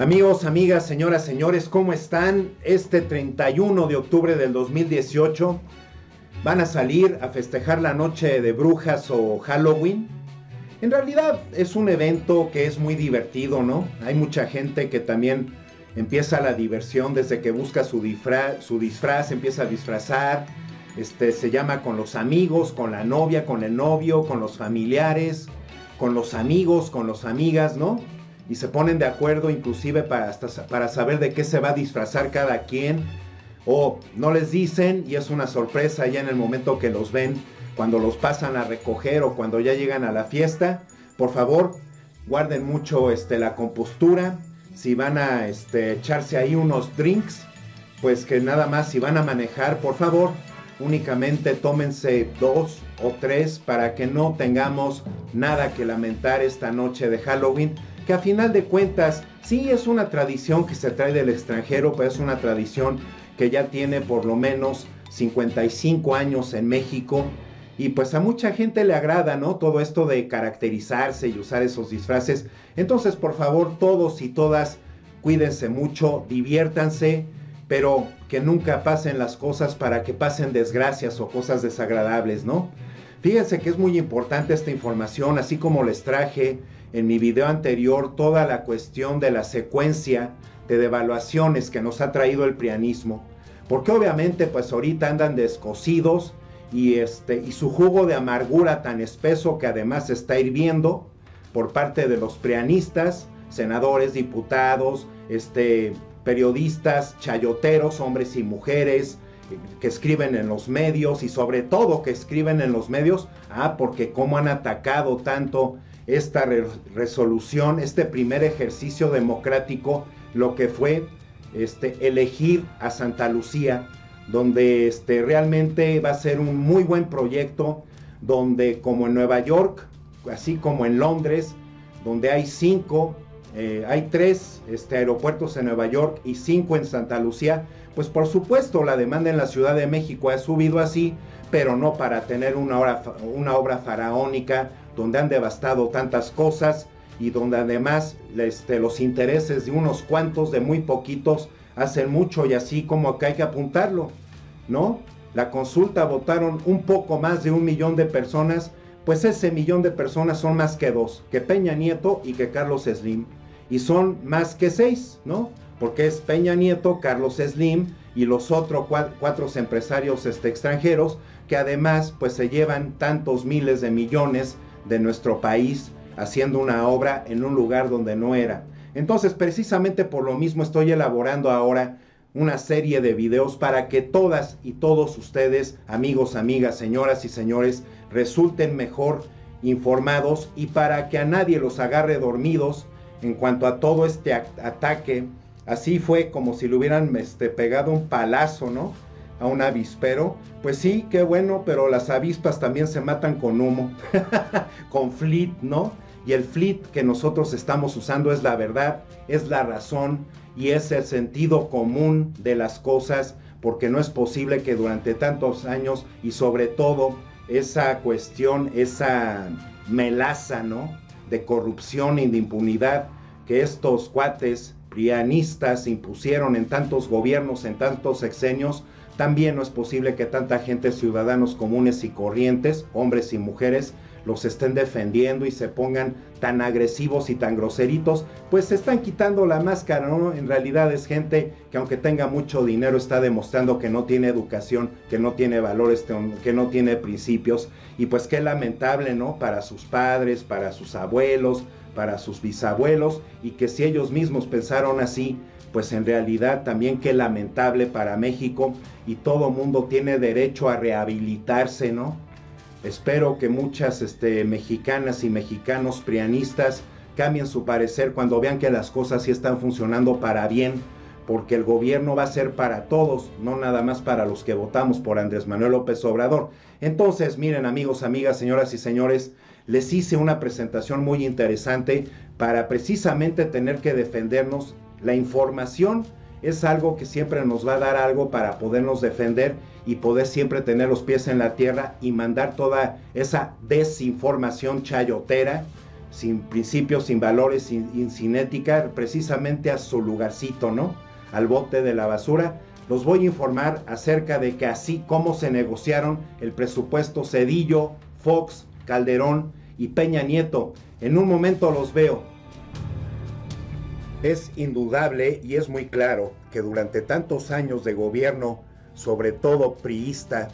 Amigos, amigas, señoras, señores, ¿cómo están? Este 31 de octubre del 2018 van a salir a festejar la noche de brujas o Halloween. En realidad es un evento que es muy divertido, ¿no? Hay mucha gente que también empieza la diversión desde que busca su disfraz, empieza a disfrazar, se llama con los amigos, con la novia, con el novio, con los familiares, con los amigos, con las amigas, ¿no? Y se ponen de acuerdo inclusive para saber de qué se va a disfrazar cada quien, o no les dicen y es una sorpresa ya en el momento que los ven, cuando los pasan a recoger o cuando ya llegan a la fiesta. Por favor, guarden mucho la compostura. Si van a echarse ahí unos drinks, pues que nada más, si van a manejar, por favor, únicamente tómense 2 o 3 para que no tengamos nada que lamentar esta noche de Halloween, que a final de cuentas sí es una tradición que se trae del extranjero, pero es una tradición que ya tiene por lo menos 55 años en México, y pues a mucha gente le agrada, ¿no? Todo esto de caracterizarse y usar esos disfraces. Entonces, por favor, todos y todas, cuídense mucho, diviértanse, pero que nunca pasen las cosas para que pasen desgracias o cosas desagradables, ¿no? Fíjense que es muy importante esta información, así como les traje en mi video anterior toda la cuestión de la secuencia de devaluaciones que nos ha traído el prianismo, porque obviamente pues ahorita andan descosidos y su jugo de amargura tan espeso que además está hirviendo por parte de los prianistas, senadores, diputados, periodistas, chayoteros, hombres y mujeres, que escriben en los medios y sobre todo que escriben en los medios, porque cómo han atacado tanto esta resolución, este primer ejercicio democrático, lo que fue elegir a Santa Lucía, donde realmente va a ser un muy buen proyecto, donde como en Nueva York, así como en Londres, donde hay 3 aeropuertos en Nueva York y 5 en Santa Lucía, pues por supuesto la demanda en la Ciudad de México ha subido así, pero no para tener una obra faraónica donde han devastado tantas cosas y donde además los intereses de unos cuantos, de muy poquitos, hacen mucho, y así como que hay que apuntarlo, ¿no? La consulta votaron un poco más de 1 millón de personas, pues ese millón de personas son más que 2, que Peña Nieto y que Carlos Slim, y son más que 6, ¿no? Porque es Peña Nieto, Carlos Slim y los otros 4 empresarios extranjeros, que además pues se llevan tantos miles de millones de nuestro país haciendo una obra en un lugar donde no era. Entonces, precisamente por lo mismo estoy elaborando ahora una serie de videos para que todas y todos ustedes, amigos, amigas, señoras y señores, resulten mejor informados y para que a nadie los agarre dormidos en cuanto a todo este ataque. Así fue como si le hubieran pegado un palazo, ¿no?, a un avispero. Pues sí, qué bueno, pero las avispas también se matan con humo, con flit, ¿no? Y el flit que nosotros estamos usando es la verdad, es la razón y es el sentido común de las cosas, porque no es posible que durante tantos años y sobre todo esa cuestión, esa melaza, ¿no?, de corrupción y de impunidad que estos cuates prianistas impusieron en tantos gobiernos, en tantos sexenios, también no es posible que tanta gente, ciudadanos comunes y corrientes, hombres y mujeres, los estén defendiendo y se pongan tan agresivos y tan groseritos, pues se están quitando la máscara, ¿no? En realidad es gente que aunque tenga mucho dinero está demostrando que no tiene educación, que no tiene valores, que no tiene principios, y pues qué lamentable, ¿no?, para sus padres, para sus abuelos, para sus bisabuelos, y que si ellos mismos pensaron así, pues en realidad también qué lamentable para México, y todo mundo tiene derecho a rehabilitarse, ¿no? Espero que muchas mexicanas y mexicanos prianistas cambien su parecer cuando vean que las cosas sí están funcionando para bien, porque el gobierno va a ser para todos, no nada más para los que votamos por Andrés Manuel López Obrador. Entonces, miren, amigos, amigas, señoras y señores, les hice una presentación muy interesante para precisamente tener que defendernos. La información es algo que siempre nos va a dar algo para podernos defender y poder siempre tener los pies en la tierra y mandar toda esa desinformación chayotera sin principios, sin valores, sin ética, precisamente a su lugarcito, ¿no? Al bote de la basura. Los voy a informar acerca de que así como se negociaron el presupuesto Zedillo, Fox, Calderón y Peña Nieto. En un momento los veo. Es indudable y es muy claro que durante tantos años de gobierno, sobre todo priista,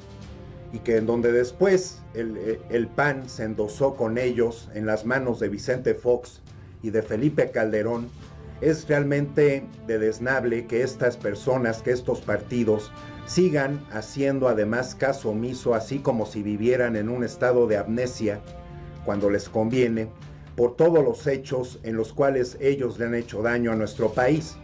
y que en donde después el PAN se endosó con ellos en las manos de Vicente Fox y de Felipe Calderón, es realmente desdeñable que estas personas, que estos partidos sigan haciendo además caso omiso, así como si vivieran en un estado de amnesia cuando les conviene, por todos los hechos en los cuales ellos le han hecho daño a nuestro país.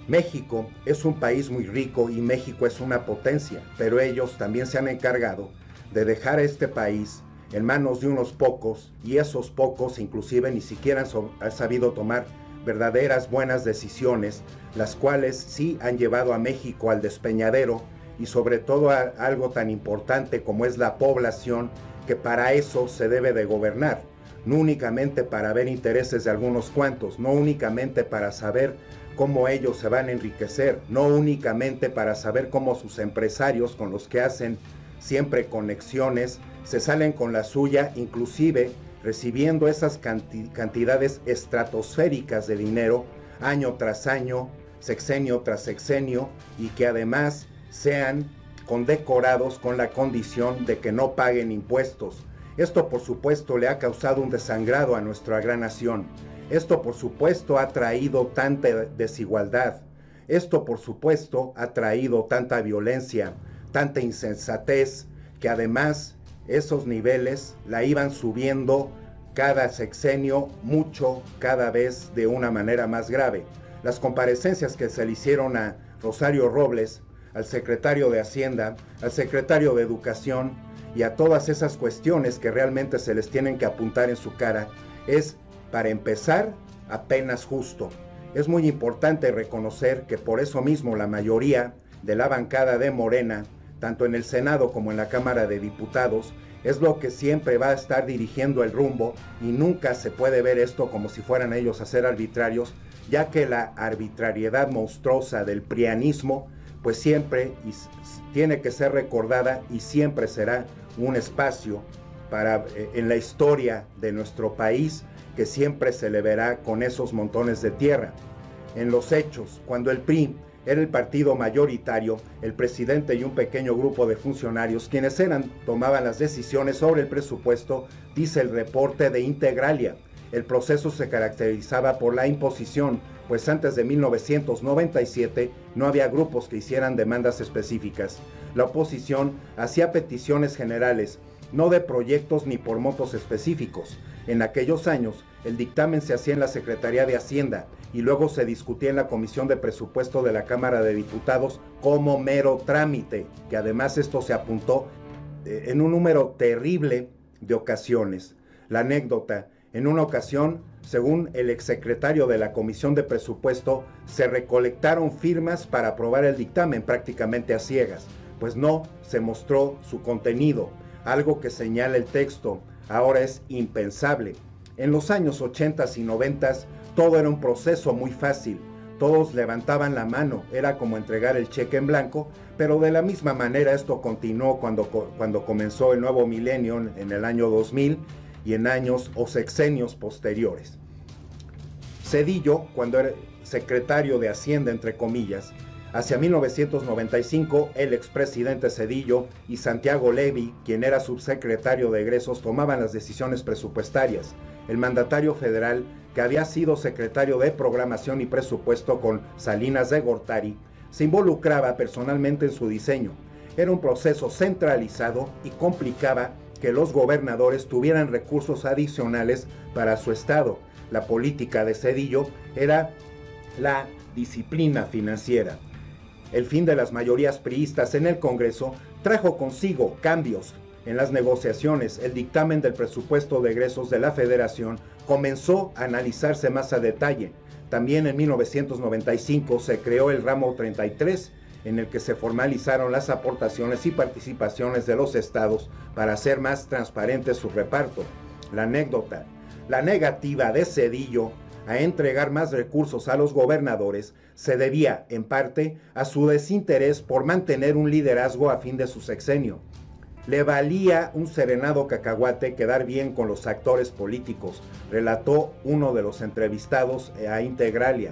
México es un país muy rico y México es una potencia, pero ellos también se han encargado de dejar a este país en manos de unos pocos, y esos pocos inclusive ni siquiera han sabido tomar verdaderas buenas decisiones, las cuales sí han llevado a México al despeñadero, y sobre todo a algo tan importante como es la población, que para eso se debe de gobernar, no únicamente para ver intereses de algunos cuantos, no únicamente para saber cómo ellos se van a enriquecer, no únicamente para saber cómo sus empresarios, con los que hacen siempre conexiones, se salen con la suya, inclusive recibiendo esas cantidades estratosféricas de dinero año tras año, sexenio tras sexenio, y que además sean condecorados con la condición de que no paguen impuestos. Esto por supuesto le ha causado un desangrado a nuestra gran nación. Esto por supuesto ha traído tanta desigualdad. Esto por supuesto ha traído tanta violencia, tanta insensatez, que además esos niveles la iban subiendo cada sexenio mucho, cada vez de una manera más grave. Las comparecencias que se le hicieron a Rosario Robles, al secretario de Hacienda, al secretario de Educación y a todas esas cuestiones que realmente se les tienen que apuntar en su cara, es, para empezar, apenas justo. Es muy importante reconocer que por eso mismo la mayoría de la bancada de Morena, tanto en el Senado como en la Cámara de Diputados, es lo que siempre va a estar dirigiendo el rumbo, y nunca se puede ver esto como si fueran ellos a ser arbitrarios, ya que la arbitrariedad monstruosa del prianismo pues siempre tiene que ser recordada y siempre será un espacio para en la historia de nuestro país que siempre se le verá con esos montones de tierra. En los hechos, cuando el PRI era el partido mayoritario, el presidente y un pequeño grupo de funcionarios quienes tomaban las decisiones sobre el presupuesto, dice el reporte de Integralia. El proceso se caracterizaba por la imposición, pues antes de 1997 no había grupos que hicieran demandas específicas. La oposición hacía peticiones generales, no de proyectos ni por montos específicos. En aquellos años, el dictamen se hacía en la Secretaría de Hacienda y luego se discutía en la Comisión de Presupuesto de la Cámara de Diputados como mero trámite, que además esto se apuntó en un número terrible de ocasiones. La anécdota: en una ocasión, según el exsecretario de la Comisión de Presupuesto, se recolectaron firmas para aprobar el dictamen prácticamente a ciegas, pues no se mostró su contenido, algo que señala el texto. Ahora es impensable. En los años 80 y 90 todo era un proceso muy fácil. Todos levantaban la mano, era como entregar el cheque en blanco, pero de la misma manera esto continuó cuando comenzó el nuevo milenio en el año 2000 y en años o sexenios posteriores. Zedillo, cuando era secretario de Hacienda, entre comillas, hacia 1995, el expresidente Zedillo y Santiago Levy, quien era subsecretario de Egresos, tomaban las decisiones presupuestarias. El mandatario federal, que había sido secretario de Programación y Presupuesto con Salinas de Gortari, se involucraba personalmente en su diseño. Era un proceso centralizado y complicaba que los gobernadores tuvieran recursos adicionales para su estado. La política de Zedillo era la disciplina financiera. El fin de las mayorías priistas en el Congreso trajo consigo cambios en las negociaciones. El dictamen del presupuesto de egresos de la Federación comenzó a analizarse más a detalle. También en 1995 se creó el ramo 33, en el que se formalizaron las aportaciones y participaciones de los estados para hacer más transparente su reparto. La anécdota: La negativa de Zedillo a entregar más recursos a los gobernadores se debía, en parte, a su desinterés por mantener un liderazgo a fin de su sexenio. Le valía un serenado cacahuate quedar bien con los actores políticos, relató uno de los entrevistados a Integralia.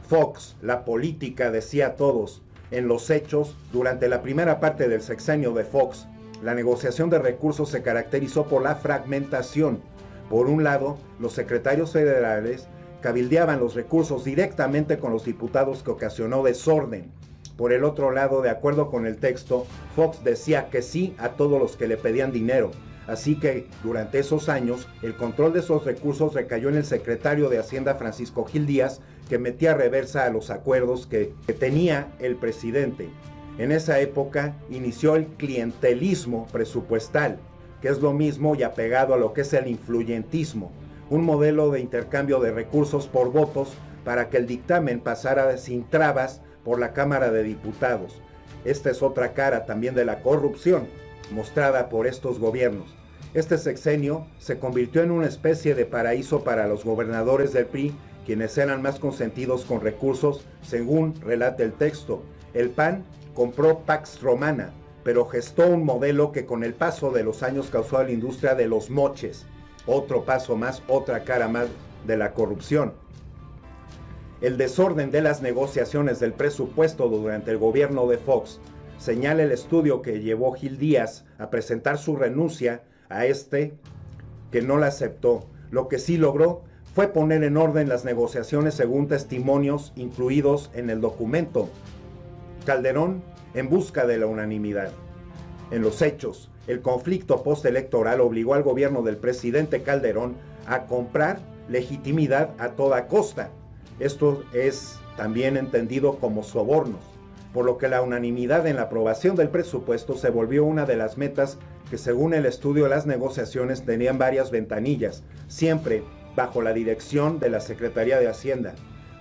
Fox, la política, decía a todos. En los hechos, durante la primera parte del sexenio de Fox, la negociación de recursos se caracterizó por la fragmentación. Por un lado, los secretarios federales cabildeaban los recursos directamente con los diputados, que ocasionó desorden. Por el otro lado, de acuerdo con el texto, Fox decía que sí a todos los que le pedían dinero. Así que durante esos años, el control de esos recursos recayó en el secretario de Hacienda, Francisco Gil Díaz, que metía reversa a los acuerdos que tenía el presidente. En esa época inició el clientelismo presupuestal, que es lo mismo y apegado a lo que es el influyentismo, un modelo de intercambio de recursos por votos para que el dictamen pasara sin trabas por la Cámara de Diputados. Esta es otra cara también de la corrupción mostrada por estos gobiernos. Este sexenio se convirtió en una especie de paraíso para los gobernadores del PRI, quienes eran más consentidos con recursos, según relata el texto. El PAN compró Pax Romana, pero gestó un modelo que con el paso de los años causó a la industria de los moches. Otro paso más, otra cara más de la corrupción. El desorden de las negociaciones del presupuesto durante el gobierno de Fox señala el estudio que llevó Gil Díaz a presentar su renuncia a que no la aceptó. Lo que sí logró fue poner en orden las negociaciones según testimonios incluidos en el documento. Calderón en busca de la unanimidad. En los hechos, el conflicto postelectoral obligó al gobierno del presidente Calderón a comprar legitimidad a toda costa. Esto es también entendido como sobornos, por lo que la unanimidad en la aprobación del presupuesto se volvió una de las metas que, según el estudio de las negociaciones, tenían varias ventanillas, siempre bajo la dirección de la Secretaría de Hacienda.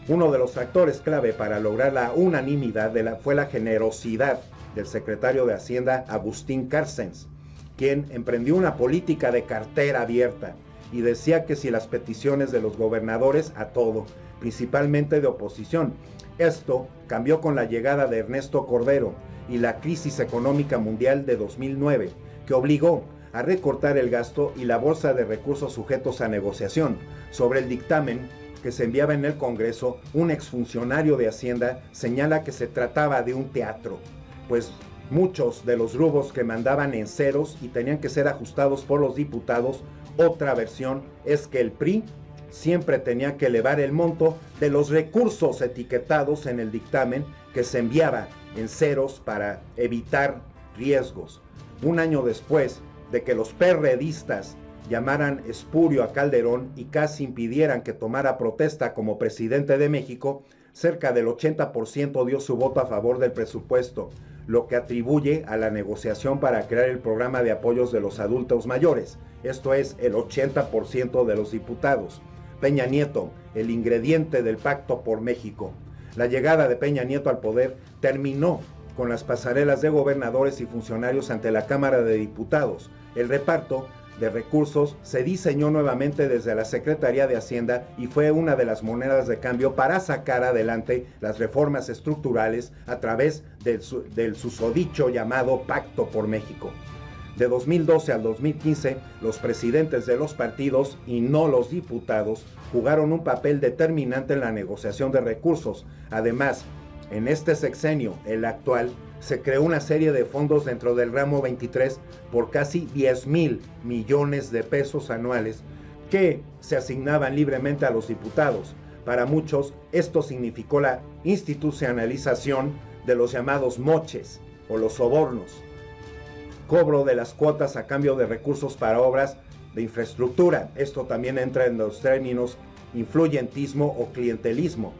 Uno de los factores clave para lograr la unanimidad fue la generosidad del secretario de Hacienda, Agustín Carstens, quien emprendió una política de cartera abierta y decía que si las peticiones de los gobernadores a todo, principalmente de oposición. Esto cambió con la llegada de Ernesto Cordero y la crisis económica mundial de 2009, que obligó a recortar el gasto y la bolsa de recursos sujetos a negociación. Sobre el dictamen que se enviaba en el Congreso, un exfuncionario de Hacienda señala que se trataba de un teatro, pues muchos de los rubros que mandaban en ceros y tenían que ser ajustados por los diputados. Otra versión es que el PRI siempre tenía que elevar el monto de los recursos etiquetados en el dictamen que se enviaba en ceros para evitar riesgos. Un año después de que los perredistas llamaran espurio a Calderón y casi impidieran que tomara protesta como presidente de México, cerca del 80% dio su voto a favor del presupuesto, lo que atribuye a la negociación para crear el programa de apoyos de los adultos mayores, esto es, el 80% de los diputados. Peña Nieto, el ingrediente del Pacto por México. La llegada de Peña Nieto al poder terminó con las pasarelas de gobernadores y funcionarios ante la Cámara de Diputados. El reparto de recursos se diseñó nuevamente desde la Secretaría de Hacienda y fue una de las monedas de cambio para sacar adelante las reformas estructurales a través del susodicho llamado Pacto por México. De 2012 al 2015, los presidentes de los partidos y no los diputados jugaron un papel determinante en la negociación de recursos. Además, en este sexenio, el actual, se creó una serie de fondos dentro del ramo 23 por casi 10,000 millones de pesos anuales que se asignaban libremente a los diputados. Para muchos, esto significó la institucionalización de los llamados moches o los sobornos, cobro de las cuotas a cambio de recursos para obras de infraestructura. Esto también entra en los términos influyentismo o clientelismo.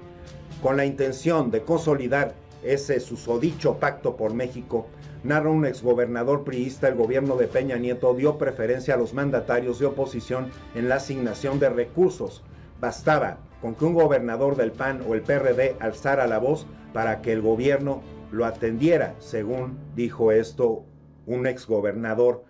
Con la intención de consolidar ese susodicho Pacto por México, narra un exgobernador priista, el gobierno de Peña Nieto dio preferencia a los mandatarios de oposición en la asignación de recursos. Bastaba con que un gobernador del PAN o el PRD alzara la voz para que el gobierno lo atendiera, según dijo esto un exgobernador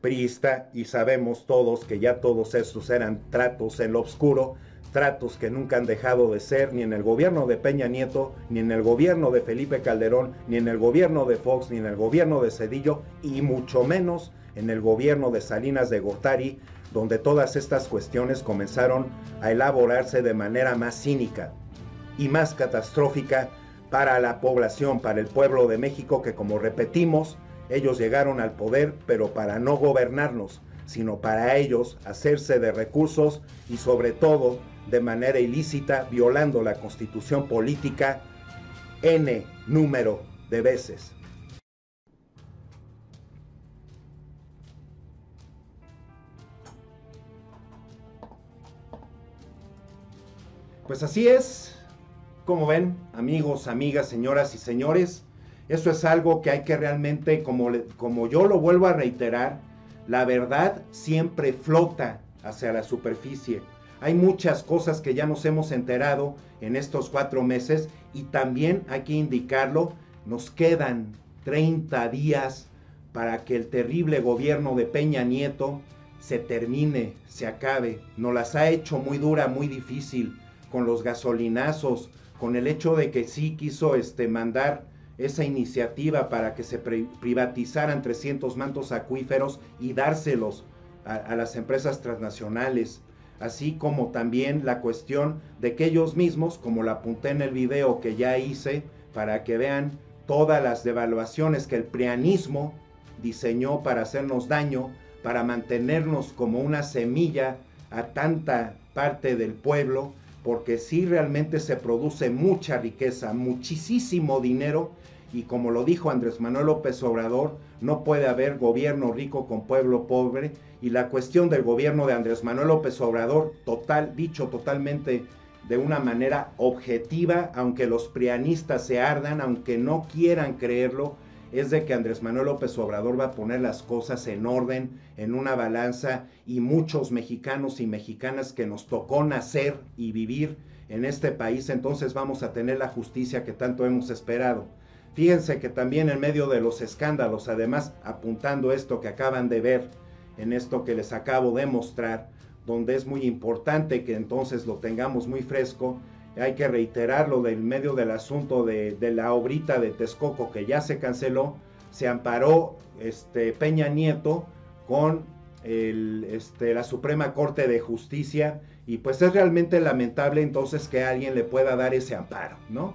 priista, y sabemos todos que ya todos estos eran tratos en lo oscuro, tratos que nunca han dejado de ser, ni en el gobierno de Peña Nieto, ni en el gobierno de Felipe Calderón, ni en el gobierno de Fox, ni en el gobierno de Zedillo, y mucho menos en el gobierno de Salinas de Gortari, donde todas estas cuestiones comenzaron a elaborarse de manera más cínica y más catastrófica para la población, para el pueblo de México, que, como repetimos, ellos llegaron al poder, pero para no gobernarnos, sino para ellos hacerse de recursos y, sobre todo, de manera ilícita, violando la Constitución política N número de veces. Pues así es, como ven, amigos, amigas, señoras y señores, eso es algo que hay que realmente, como yo lo vuelvo a reiterar, la verdad siempre flota hacia la superficie. Hay muchas cosas que ya nos hemos enterado en estos 4 meses, y también hay que indicarlo, nos quedan 30 días para que el terrible gobierno de Peña Nieto se termine, se acabe. Nos las ha hecho muy dura, muy difícil, con los gasolinazos, con el hecho de que sí quiso mandar esa iniciativa para que se privatizaran 300 mantos acuíferos y dárselos a las empresas transnacionales, así como también la cuestión de que ellos mismos, como lo apunté en el video que ya hice, para que vean todas las devaluaciones que el prianismo diseñó para hacernos daño, para mantenernos como una semilla a tanta parte del pueblo, porque sí realmente se produce mucha riqueza, muchísimo dinero, y como lo dijo Andrés Manuel López Obrador, no puede haber gobierno rico con pueblo pobre, y la cuestión del gobierno de Andrés Manuel López Obrador, dicho totalmente de una manera objetiva, aunque los prianistas se ardan, aunque no quieran creerlo, es de que Andrés Manuel López Obrador va a poner las cosas en orden, en una balanza, y muchos mexicanos y mexicanas que nos tocó nacer y vivir en este país, entonces vamos a tener la justicia que tanto hemos esperado. Fíjense que también en medio de los escándalos, además apuntando esto que acaban de ver, en esto que les acabo de mostrar, donde es muy importante que entonces lo tengamos muy fresco, hay que reiterarlo, del medio del asunto de la obrita de Texcoco, que ya se canceló, se amparó Peña Nieto con la Suprema Corte de Justicia, y pues es realmente lamentable entonces que alguien le pueda dar ese amparo, ¿no?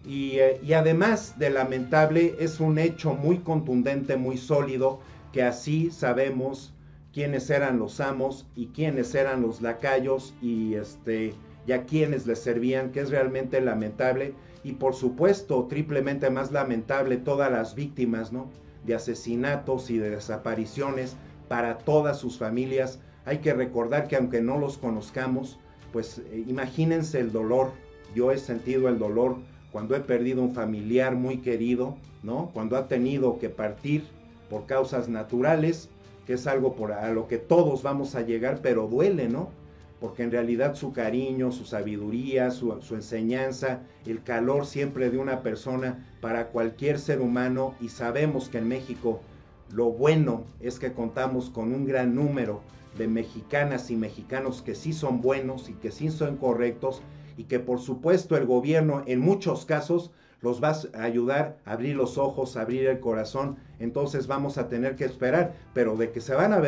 Y además de lamentable, es un hecho muy contundente, muy sólido, que así sabemos quiénes eran los amos y quiénes eran los lacayos, y a quienes les servían, que es realmente lamentable. Y por supuesto, triplemente más lamentable, todas las víctimas, ¿no?, de asesinatos y de desapariciones, para todas sus familias. Hay que recordar que aunque no los conozcamos, pues imagínense el dolor. Yo he sentido el dolor cuando he perdido un familiar muy querido, ¿no?, cuando ha tenido que partir por causas naturales, que es algo a lo que todos vamos a llegar, pero duele, ¿no?, porque en realidad su cariño, su sabiduría, su enseñanza, el calor siempre de una persona para cualquier ser humano. Y sabemos que en México lo bueno es que contamos con un gran número de mexicanas y mexicanos que sí son buenos y que sí son correctos, y que por supuesto el gobierno en muchos casos los va a ayudar a abrir los ojos, a abrir el corazón. Entonces vamos a tener que esperar, pero de que se van a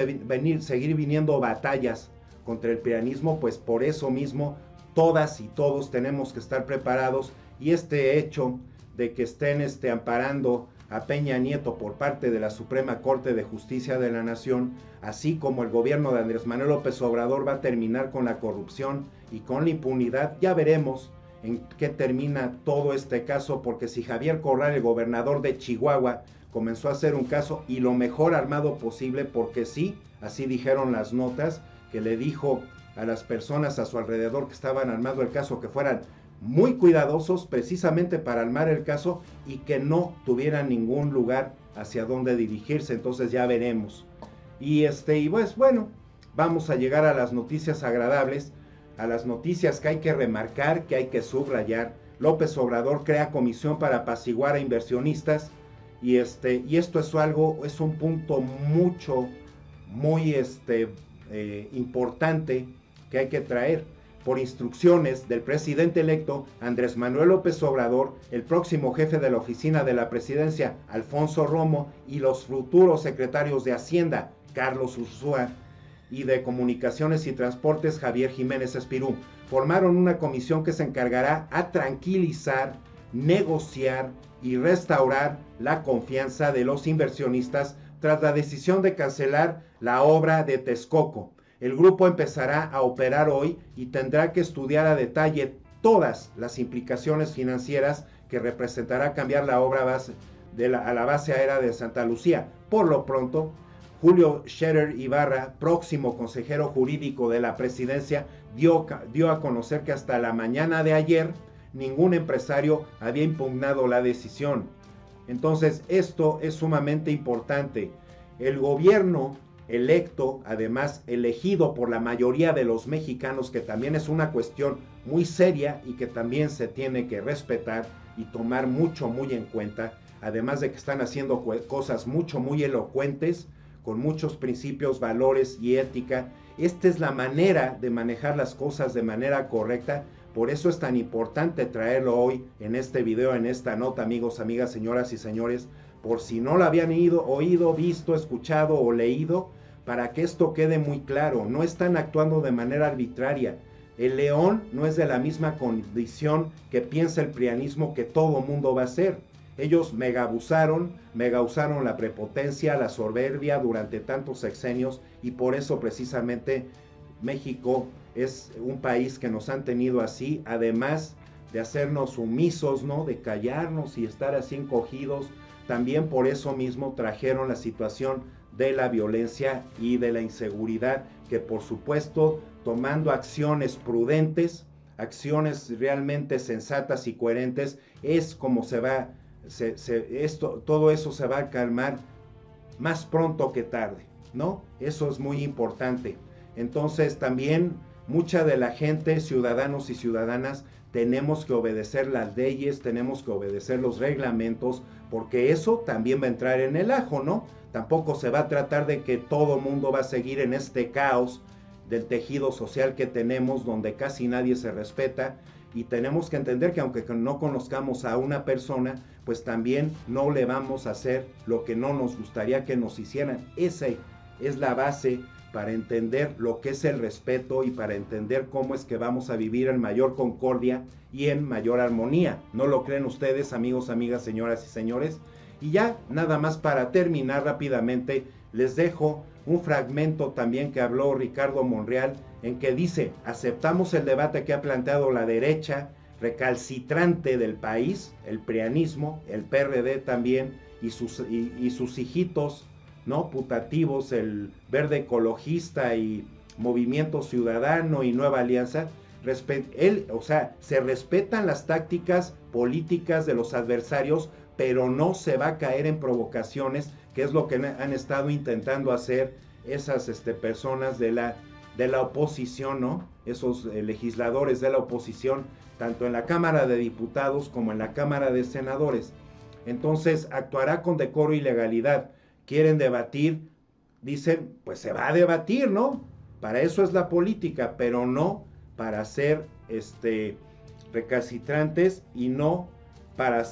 seguir viniendo batallas contra el prianismo, pues por eso mismo todas y todos tenemos que estar preparados. Y este hecho de que estén amparando a Peña Nieto por parte de la Suprema Corte de Justicia de la Nación, así como el gobierno de Andrés Manuel López Obrador va a terminar con la corrupción y con la impunidad, ya veremos en qué termina todo este caso, porque si Javier Corral, el gobernador de Chihuahua, comenzó a hacer un caso, y lo mejor armado posible, porque sí, así dijeron las notas, que le dijo a las personas a su alrededor que estaban armando el caso que fueran muy cuidadosos precisamente para armar el caso y que no tuvieran ningún lugar hacia donde dirigirse. Entonces ya veremos. Y pues bueno, vamos a llegar a las noticias agradables, a las noticias que hay que remarcar, que hay que subrayar. López Obrador crea comisión para apaciguar a inversionistas, y esto es un punto muy importante que hay que traer. Por instrucciones del presidente electo Andrés Manuel López Obrador, el próximo jefe de la oficina de la presidencia, Alfonso Romo, y los futuros secretarios de Hacienda, Carlos Ursúa, y de Comunicaciones y Transportes, Javier Jiménez Espirú, formaron una comisión que se encargará a tranquilizar, negociar y restaurar la confianza de los inversionistas tras la decisión de cancelar la obra de Texcoco. El grupo empezará a operar hoy y tendrá que estudiar a detalle todas las implicaciones financieras que representará cambiar la obra a la base aérea de Santa Lucía. Por lo pronto, Julio Scherer Ibarra, próximo consejero jurídico de la presidencia, dio a conocer que hasta la mañana de ayer ningún empresario había impugnado la decisión. Entonces, esto es sumamente importante. El gobierno electo, además elegido por la mayoría de los mexicanos, que también es una cuestión muy seria y que también se tiene que respetar y tomar muy en cuenta, además de que están haciendo cosas muy elocuentes, con muchos principios, valores y ética. Esta es la manera de manejar las cosas de manera correcta. Por eso es tan importante traerlo hoy en este video, en esta nota, amigos, amigas, señoras y señores, por si no lo habían oído, visto, escuchado o leído, para que esto quede muy claro. No están actuando de manera arbitraria. El león no es de la misma condición que piensa el prianismo que todo mundo va a ser. Ellos mega usaron la prepotencia, la soberbia durante tantos sexenios, y por eso precisamente México es un país que nos han tenido así, además de hacernos sumisos, ¿no? De callarnos y estar así encogidos. También por eso mismo trajeron la situación de la violencia y de la inseguridad, que por supuesto, tomando acciones prudentes, acciones realmente sensatas y coherentes, es como todo eso se va a calmar más pronto que tarde, ¿no? Eso es muy importante. Entonces también mucha de la gente, ciudadanos y ciudadanas, tenemos que obedecer las leyes, tenemos que obedecer los reglamentos, porque eso también va a entrar en el ajo, ¿no? Tampoco se va a tratar de que todo mundo va a seguir en este caos del tejido social que tenemos, donde casi nadie se respeta, y tenemos que entender que aunque no conozcamos a una persona, pues también no le vamos a hacer lo que no nos gustaría que nos hicieran. Esa es la base para entender lo que es el respeto y para entender cómo es que vamos a vivir en mayor concordia y en mayor armonía. ¿No lo creen ustedes, amigos, amigas, señoras y señores? Y ya, nada más para terminar rápidamente, les dejo un fragmento también que habló Ricardo Monreal, en que dice: aceptamos el debate que ha planteado la derecha recalcitrante del país, el prianismo, el PRD también, y sus hijitos, ¿no? Putativos, el Verde Ecologista y Movimiento Ciudadano y Nueva Alianza. Se respetan las tácticas políticas de los adversarios, pero no se va a caer en provocaciones, que es lo que han estado intentando hacer esas personas de la oposición, ¿no? Esos legisladores de la oposición, tanto en la Cámara de Diputados como en la Cámara de Senadores. Entonces, actuará con decoro y legalidad. Quieren debatir, dicen, pues se va a debatir, ¿no? Para eso es la política, pero no para ser recalcitrantes y no para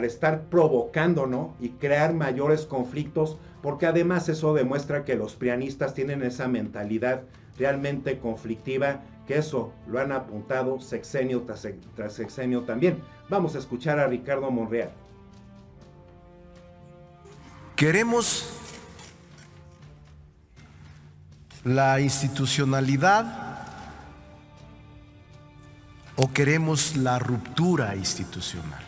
estar provocando, ¿no? Y crear mayores conflictos, porque además eso demuestra que los prianistas tienen esa mentalidad realmente conflictiva, que eso lo han apuntado sexenio tras sexenio también. Vamos a escuchar a Ricardo Monreal. ¿Queremos la institucionalidad o queremos la ruptura institucional?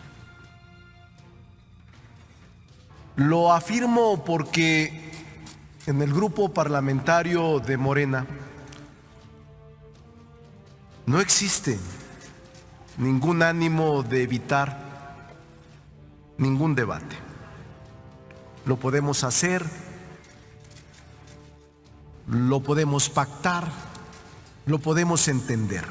Lo afirmo porque en el grupo parlamentario de Morena no existe ningún ánimo de evitar ningún debate. Lo podemos hacer, lo podemos pactar, lo podemos entender.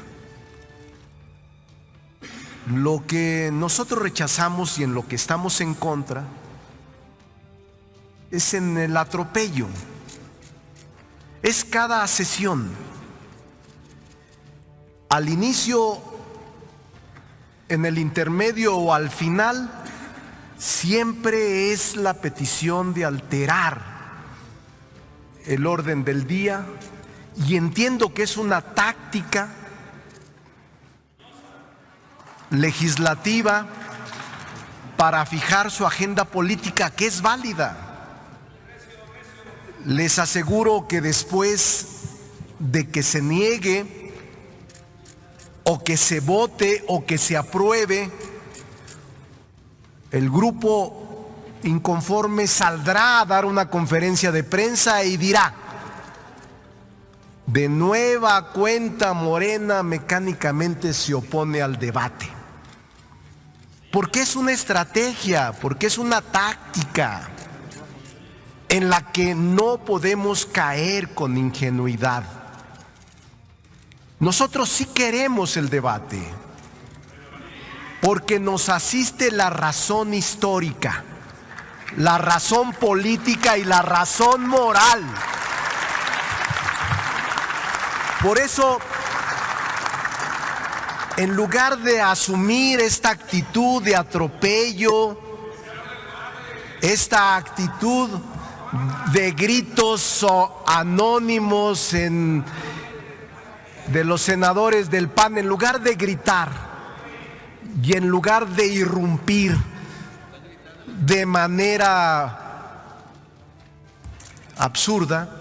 Lo que nosotros rechazamos y en lo que estamos en contra es en el atropello es cada sesión. Al inicio, en el intermedio o al final, siempre es la petición de alterar el orden del día, y entiendo que es una táctica legislativa para fijar su agenda política, que es válida. Les aseguro que después de que se niegue o que se vote o que se apruebe, el grupo inconforme saldrá a dar una conferencia de prensa y dirá: de nueva cuenta Morena mecánicamente se opone al debate. Porque es una estrategia, porque es una táctica en la que no podemos caer con ingenuidad. Nosotros sí queremos el debate, porque nos asiste la razón histórica, la razón política y la razón moral. Por eso, en lugar de asumir esta actitud de atropello, esta actitud de gritos anónimos de los senadores del PAN, en lugar de gritar y en lugar de irrumpir de manera absurda,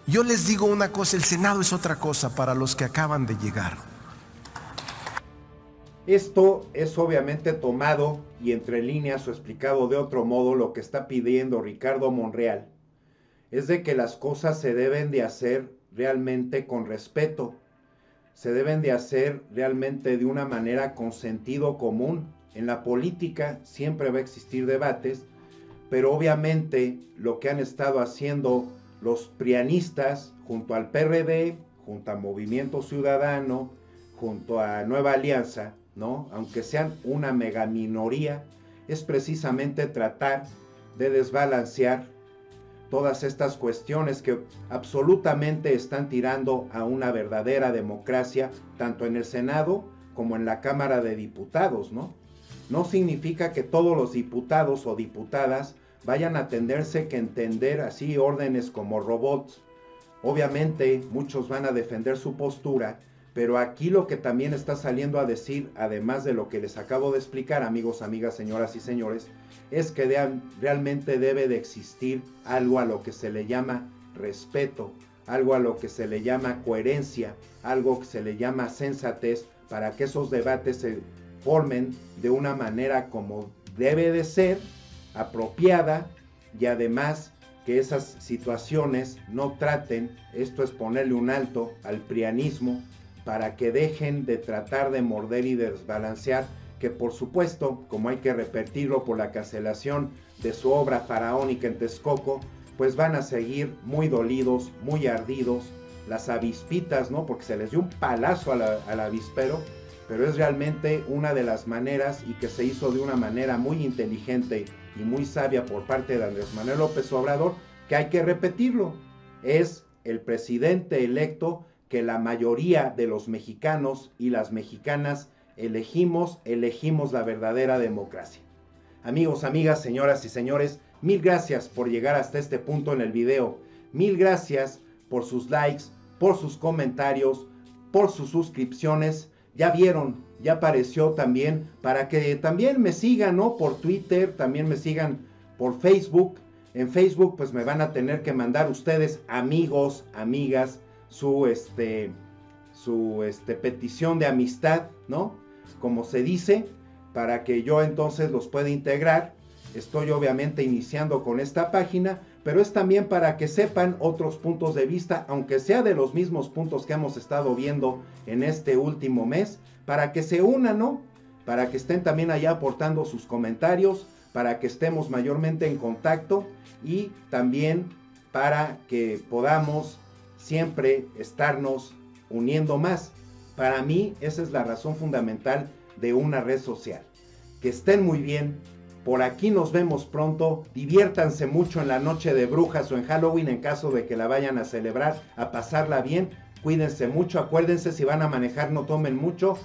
yo les digo una cosa: el Senado es otra cosa para los que acaban de llegar. Esto es obviamente tomado y entre líneas o explicado de otro modo. Lo que está pidiendo Ricardo Monreal es de que las cosas se deben de hacer realmente con respeto, se deben de hacer realmente de una manera con sentido común. En la política siempre va a existir debates, pero obviamente lo que han estado haciendo los prianistas junto al PRD, junto a Movimiento Ciudadano, junto a Nueva Alianza, ¿no?, aunque sean una mega minoría, es precisamente tratar de desbalancear todas estas cuestiones que absolutamente están tirando a una verdadera democracia, tanto en el Senado como en la Cámara de Diputados, ¿no? No significa que todos los diputados o diputadas vayan a tenerse que entender así órdenes como robots. Obviamente muchos van a defender su postura, pero aquí lo que también está saliendo a decir, además de lo que les acabo de explicar, amigos, amigas, señoras y señores, es que realmente debe de existir algo a lo que se le llama respeto, algo a lo que se le llama coherencia, algo que se le llama sensatez, para que esos debates se formen de una manera como debe de ser, apropiada, y además que esas situaciones no traten, esto es ponerle un alto al prianismo, para que dejen de tratar de morder y de desbalancear, que por supuesto, como hay que repetirlo por la cancelación de su obra faraónica en Texcoco, pues van a seguir muy dolidos, muy ardidos, las avispitas, ¿no?, porque se les dio un palazo al avispero, pero es realmente una de las maneras, y que se hizo de una manera muy inteligente y muy sabia por parte de Andrés Manuel López Obrador, que hay que repetirlo: es el presidente electo que la mayoría de los mexicanos y las mexicanas elegimos la verdadera democracia. Amigos, amigas, señoras y señores, mil gracias por llegar hasta este punto en el video. Mil gracias por sus likes, por sus comentarios, por sus suscripciones. Ya vieron, ya apareció también, para que también me sigan, ¿no?, por Twitter, también me sigan por Facebook. En Facebook pues me van a tener que mandar ustedes, amigos, amigas, su petición de amistad, ¿no?, como se dice, para que yo entonces los pueda integrar. Estoy obviamente iniciando con esta página, pero es también para que sepan otros puntos de vista, aunque sea de los mismos puntos que hemos estado viendo en este último mes, para que se unan, ¿no?, para que estén también allá aportando sus comentarios, para que estemos mayormente en contacto, y también para que podamos siempre estarnos uniendo más. Para mí esa es la razón fundamental de una red social. Que estén muy bien, Por aquí nos vemos pronto. Diviértanse mucho en la noche de brujas o en Halloween en caso de que la vayan a celebrar, a pasarla bien. Cuídense mucho, acuérdense, si van a manejar no tomen mucho.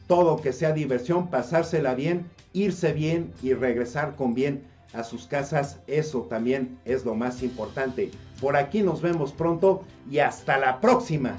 Todo que sea diversión, pasársela bien, irse bien y regresar con bien a sus casas. Eso también es lo más importante. Por aquí nos vemos pronto y hasta la próxima.